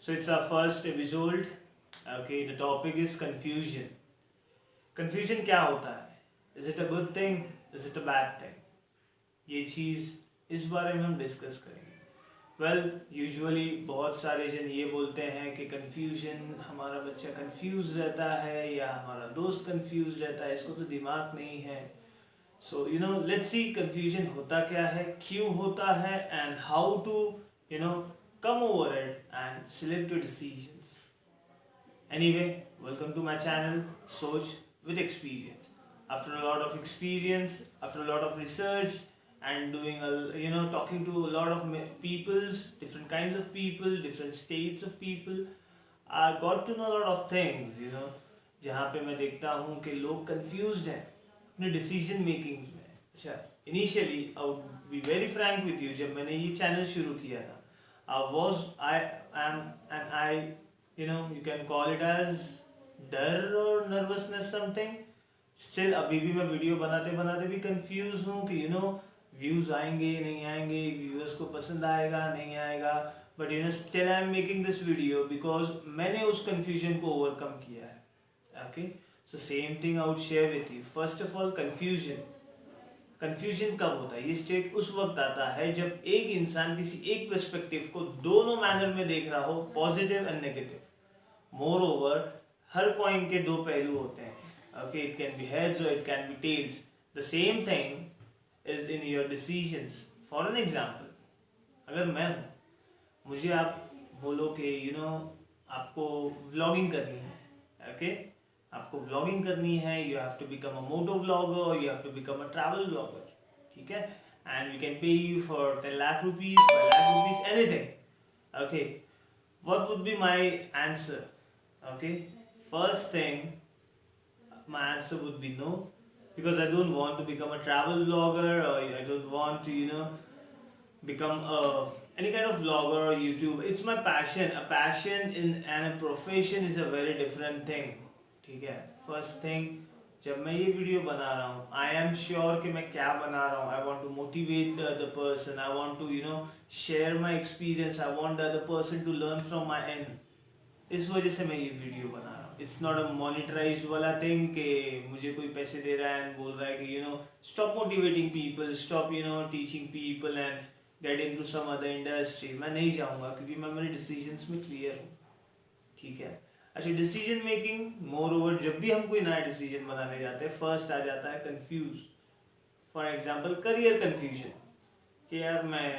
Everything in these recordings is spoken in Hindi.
So it's our first episode. Okay, the topic is confusion. Confusion क्या होता है? Is it a good thing? Is it a bad thing? ये चीज़ इस बारे में हम डिस्कस करेंगे. वेल यूजुअली बहुत सारे जन ये बोलते हैं कि कन्फ्यूजन हमारा बच्चा कंफ्यूज रहता है या हमारा दोस्त कंफ्यूज रहता है, इसको तो दिमाग नहीं है. सो लेट्स सी कन्फ्यूजन होता क्या है, क्यों होता है, and how to come over it and select your decisions. Anyway, welcome to my channel, Soch with Experience. After a lot of experience, after a lot of research, and doing talking to a lot of peoples, different kinds of people, different states of people, I got to know a lot of things. जहाँ पे मैं देखता हूँ कि लोग confused हैं अपने decision making में. अच्छा, initially I would be very frank with you, जब मैंने ये channel शुरू किया था, I am and I you can call it as डर और nervousness something. Still अभी भी मैं वीडियो बनाते बनाते भी कंफ्यूज हूँ कि व्यूज आएंगे नहीं आएंगे, व्यूअर्स को पसंद आएगा नहीं आएगा, but still I am making this video because मैंने उस कंफ्यूजन को ओवरकम किया है. Okay, so same thing I would share with you. First of all, confusion कब होता है? ये स्टेट उस वक्त आता है जब एक इंसान किसी एक पर्सपेक्टिव को दोनों मैनर में देख रहा हो, positive and negative. Moreover, हर कॉइन के दो पहलू होते हैं. Okay, it can be heads और it can be tails. The same thing is in your decisions. For an example, अगर मैं हूँ, मुझे आप बोलो कि आपको व्लॉगिंग करनी है. ओके, आपको व्लॉगिंग करनी है, you have to become a moto vlogger, you have to become a travel vlogger. ठीक है, and we can pay you for 10 lakh rupees, 5 lakh rupees, anything. Okay, what would be my answer? Okay, first thing, my answer would be no, because I don't want to become a travel vlogger, or I don't want to become any kind of vlogger or YouTube. It's my passion. A passion and a profession is a very different thing. ठीक है, फर्स्ट थिंग, जब मैं ये वीडियो बना रहा हूँ, आई एम श्योर कि मैं क्या बना रहा हूँ. I want to motivate the other person, I want to share my experience, I want the other person to learn from my end. इस वजह से मैं ये वीडियो बना रहा हूँ. इट्स नॉट अ मॉनिटराइज्ड वाला थिंग कि मुझे कोई पैसे दे रहा है एंड बोल रहा है कि stop motivating people, stop teaching people and get into some other industry. मैं नहीं जाऊँगा क्योंकि मैं मेरे डिसीजंस में क्लियर हूँ. ठीक है. अच्छा, डिसीजन मेकिंग, मोर ओवर, जब भी हम कोई नया डिसीजन बनाने जाते हैं, फर्स्ट आ जाता है confuse. For example, career confusion, कि यार मैं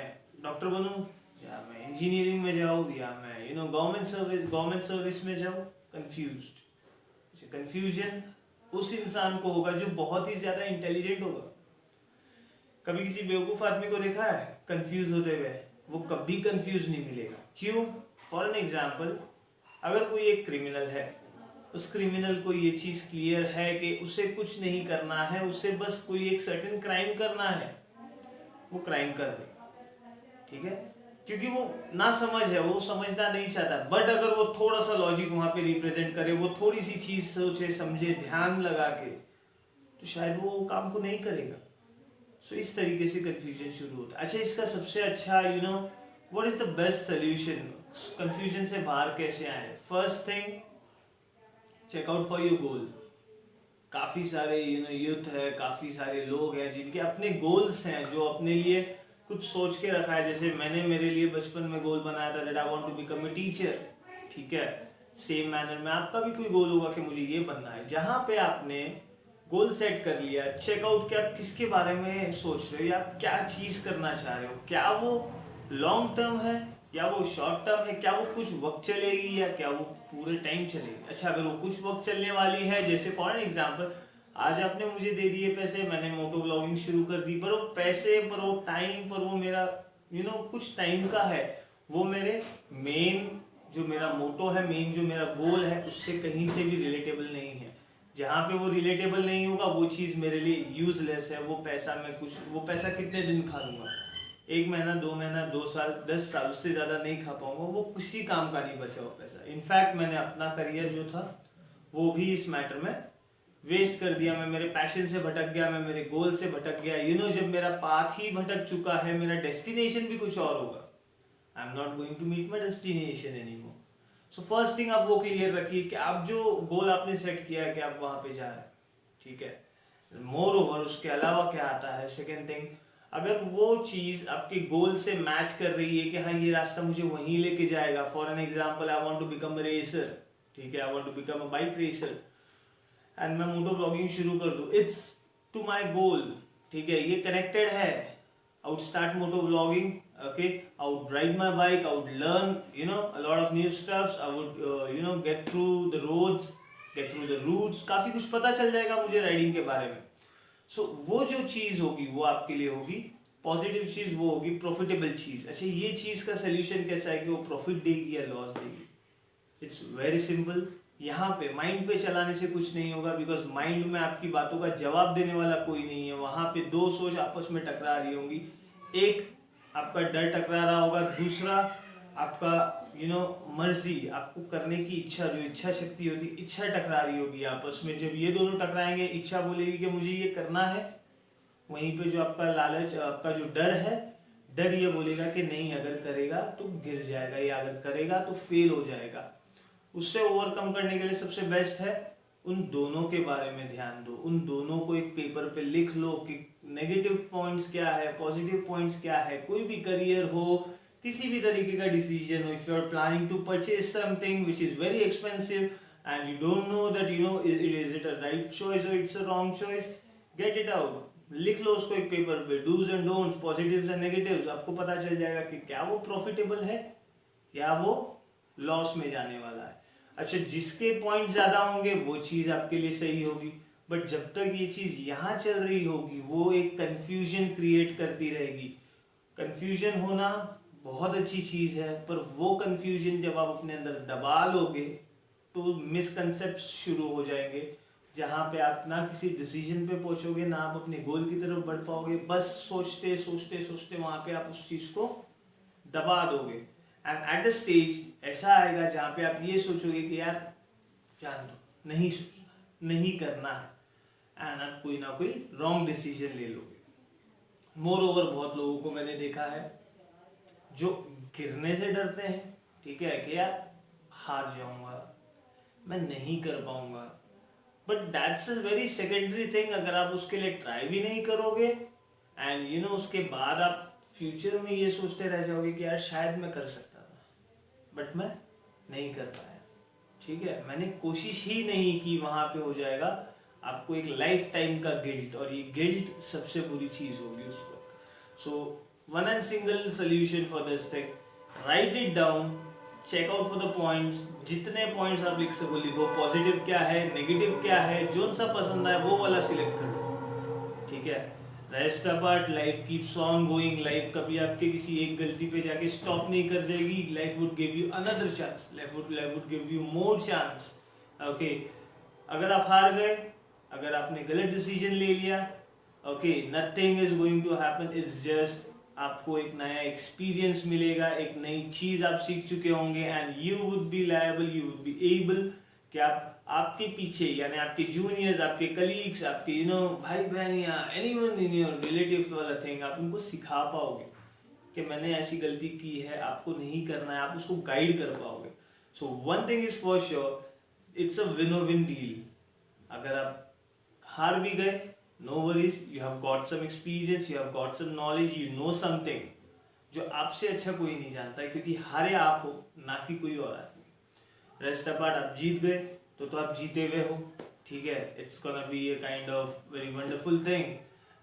डॉक्टर बनूं या मैं इंजीनियरिंग में जाऊँ या मैं गवर्नमेंट सर्विस में जाऊँ. कंफ्यूज्ड. अच्छा, कंफ्यूजन उस इंसान को होगा जो बहुत ही ज़्यादा इंटेलिजेंट होगा. कभी किसी बेवकूफ़ आदमी को देखा है कंफ्यूज होते हुए? वो कभी कंफ्यूज नहीं मिलेगा. क्यों? फॉर एन एग्जाम्पल, अगर कोई एक क्रिमिनल है, उस क्रिमिनल को ये चीज़ क्लियर है कि उसे कुछ नहीं करना है, उसे बस कोई एक सर्टेन क्राइम करना है, वो क्राइम कर देगा. ठीक है, क्योंकि वो ना समझ है, वो समझना नहीं चाहता. बट अगर वो थोड़ा सा लॉजिक वहाँ पे रिप्रेजेंट करे, वो थोड़ी सी चीज़ सोचे समझे, ध्यान लगा के, तो शायद वो काम को नहीं करेगा. सो इस तरीके से कंफ्यूजन शुरू होता है. अच्छा, इसका सबसे अच्छा what is the best solution? Confusion से बाहर कैसे आए? First thing, check out for your goal. काफ़ी सारे यूथ है, काफ़ी सारे लोग हैं जिनके अपने गोल्स हैं, जो अपने लिए कुछ सोच के रखा है. जैसे मैंने मेरे लिए बचपन में गोल बनाया था, that I want to become a teacher. ठीक है, सेम मैनर में आपका भी कोई गोल होगा कि मुझे ये बनना है. जहाँ पे आपने गोल सेट कर लिया, चेक आउट कि आप किसके बारे में सोच रहे हो या आप क्या चीज़ करना चाह रहे हो. क्या वो लॉन्ग टर्म है या वो शॉर्ट टर्म है? क्या वो कुछ वक्त चलेगी या क्या वो पूरे टाइम चलेगी? अच्छा, अगर वो कुछ वक्त चलने वाली है, जैसे फॉर एन एग्जांपल, आज आपने मुझे दे दिए पैसे, मैंने मोटो व्लॉगिंग शुरू कर दी, पर वो पैसे पर, वो टाइम पर, वो मेरा कुछ टाइम का है, वो मेरे मेन जो मेरा मोटो है, मेन जो मेरा गोल है, उससे कहीं से भी रिलेटेबल नहीं है. जहाँ पे वो रिलेटेबल नहीं होगा, वो चीज़ मेरे लिए यूजलेस है. वो पैसा कितने दिन खा लूँगा? 1 महीना, 2 महीना, 2 साल, 10 साल, उससे ज़्यादा नहीं खा पाऊंगा. वो किसी काम का नहीं बचा वो पैसा. इनफैक्ट मैंने अपना करियर जो था वो भी इस मैटर में वेस्ट कर दिया. मैं मेरे पैशन से भटक गया, मैं मेरे गोल से भटक गया. जब मेरा पाथ ही भटक चुका है, मेरा डेस्टिनेशन भी कुछ और होगा. I am not going to meet my destination anymore. So first thing आप वो क्लियर रखिए कि आप जो गोल आपने सेट किया है कि आप वहां पे जा रहे हैं, ठीक है। मोर ओवर उसके अलावा क्या आता है, सेकेंड थिंग, अगर वो चीज आपके गोल से मैच कर रही है कि हाँ ये रास्ता मुझे वहीं लेके जाएगा, for an example I want to become a racer, ठीक है, I want to become a bike racer and मैं मोटो ब्लॉगिंग शुरू कर दूं, इट्स टू माई गोल, ठीक है, ये कनेक्टेड है, I would start moto blogging, okay, I would ride my bike, I would learn, a lot of new stuffs, I would, get through the roads, get through the routes, काफ़ी कुछ पता चल जाएगा मुझे राइडिंग के बारे में। सो वो जो चीज़ होगी वो आपके लिए होगी पॉजिटिव चीज़, वो होगी प्रॉफिटेबल चीज़। अच्छा, ये चीज़ का सोल्यूशन कैसा है कि वो प्रॉफिट देगी या लॉस देगी? It's very simple. यहाँ पे माइंड पे चलाने से कुछ नहीं होगा, बिकॉज माइंड में आपकी बातों का जवाब देने वाला कोई नहीं है। वहाँ पे दो सोच आपस में टकरा रही होंगी, एक आपका डर टकरा रहा होगा, दूसरा आपका मर्जी, आपको करने की इच्छा, जो इच्छा शक्ति होती है, इच्छा टकरा रही होगी आपस में। जब ये दोनों टकराएंगे, इच्छा बोलेगी कि मुझे ये करना है, वहीं पे जो आपका लालच, आपका जो डर है, डर ये बोलेगा कि नहीं, अगर करेगा तो गिर जाएगा, या अगर करेगा तो फेल हो जाएगा। उससे ओवरकम करने के लिए सबसे बेस्ट है उन दोनों के बारे में ध्यान दो, उन दोनों को एक पेपर पे लिख लो कि नेगेटिव पॉइंट्स क्या है, पॉजिटिव पॉइंट्स क्या है। कोई भी करियर हो, किसी भी तरीके का डिसीजन हो, if you are planning to purchase something which is very expensive and you don't know that is it a right choice और it's a wrong choice, get it out, लिख लो उसको एक पेपर पे, dos and don'ts, positives and negatives. आपको पता चल जाएगा कि क्या वो प्रॉफिटेबल है या वो लॉस में जाने वाला है। अच्छा, जिसके पॉइंट ज्यादा होंगे वो चीज आपके लिए सही होगी, बट जब तक ये चीज यहाँ चल रही होगी वो एक कंफ्यूजन क्रिएट करती रहेगी। कंफ्यूजन होना बहुत अच्छी चीज है, पर वो कंफ्यूजन जब आप अपने अंदर दबा लोगे तो मिसकंसेप्ट शुरू हो जाएंगे, जहाँ पे आप ना किसी डिसीजन पे पहुंचोगे, ना आप अपने गोल की तरफ बढ़ पाओगे। बस सोचते सोचते सोचते वहां पे आप उस चीज को दबा दोगे। एंड एट द स्टेज ऐसा आएगा जहाँ पे आप ये सोचोगे कि यार जान दो, नहीं सोचना, नहीं करना है, एंड आप कोई ना कोई रॉन्ग डिसीजन ले लोगे। मोर ओवर बहुत लोगों को मैंने देखा है जो गिरने से डरते हैं, ठीक है, कि यार हार जाऊंगा, मैं नहीं कर पाऊंगा, but that's a very secondary thing. अगर आप उसके लिए ट्राई भी नहीं करोगे एंड उसके बाद आप फ्यूचर में ये सोचते रह जाओगे कि यार शायद मैं कर सकता था बट मैं नहीं कर पाया, ठीक है, मैंने कोशिश ही नहीं की, वहां पे हो जाएगा आपको एक लाइफ टाइम का गिल्ट, और ये गिल्ट सबसे बुरी चीज होगी उस वक्त। So one and single solution for this thing, write it down, check out for the points, जितने पॉइंट्स आप लिख सको लिखो, पॉजिटिव क्या है, नेगेटिव क्या है, जो सा पसंद आए वो वाला सिलेक्ट कर लो, ठीक है। Rest apart, life keeps on going, life कभी आपके किसी एक गलती पे जाके स्टॉप नहीं कर जाएगी, life would give you another chance, life would give you more chance, okay. अगर आप हार गए, अगर आपने गलत डिसीजन ले लिया, okay, nothing is going to happen, it's just आपको एक नया एक्सपीरियंस मिलेगा, एक नई चीज आप सीख चुके होंगे, and you would be liable, you would be able कि आप आपके पीछे, यानी आपके जूनियर्स, आपके कलीग्स, आपके भाई बहन या एनीवन इन योर रिलेटिव वाला थिंग, आप उनको सिखा पाओगे कि मैंने ऐसी गलती की है, आपको नहीं करना है, आप उसको गाइड कर पाओगे। So one thing is for sure, it's a win win deal. अगर आप हार भी गए, no worries, you have got some experience, you have got some knowledge, you know something जो आपसे अच्छा कोई नहीं जानता है, क्योंकि हारे आप हो, ना कि कोई और आदमी। रेस्ट अपार्ट, आप जीत गए तो आप जीते हुए हो, ठीक है, it's gonna be a kind of very wonderful thing.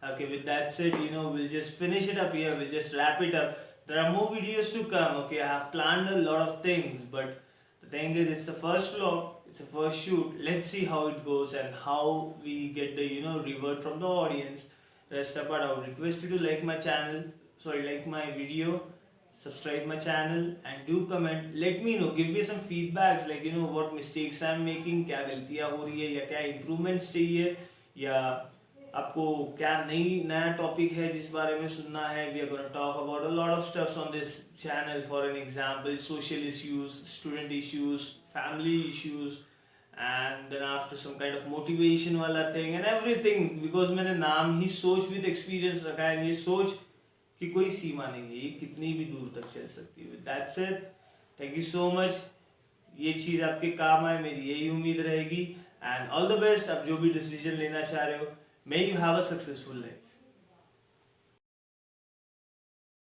Okay, with that said, we'll just finish it up here, we'll just wrap it up. There are more videos to come, okay, I have planned a lot of things, but the thing is, it's the first vlog, it's a first shoot. Let's see how it goes and how we get the reward from the audience. Rest apart, I would request you to like my channel, like my video, subscribe my channel, and do comment. Let me know, give me some feedbacks, like what mistakes I'm making, क्या गलतियाँ हो रही है या क्या improvements चाहिए, या आपको क्या नया टॉपिक है जिस बारे में सुनना है। We are gonna talk about a lot of stuffs on this channel, for an example social issues, student issues, family issues, and then after some kind of motivation वाला थिंग एंड एवरीथिंग, बिकॉज मैंने नाम ही सोच विद एक्सपीरियंस रखा है। ये सोच कि कोई सीमा नहीं है, ये कितनी भी दूर तक चल सकती है। That's it, thank you so much. ये चीज़ आपके काम आए, मेरी यही उम्मीद रहेगी। And all the best. आप जो भी डिसीजन लेना चाह रहे हो, may you have a successful life.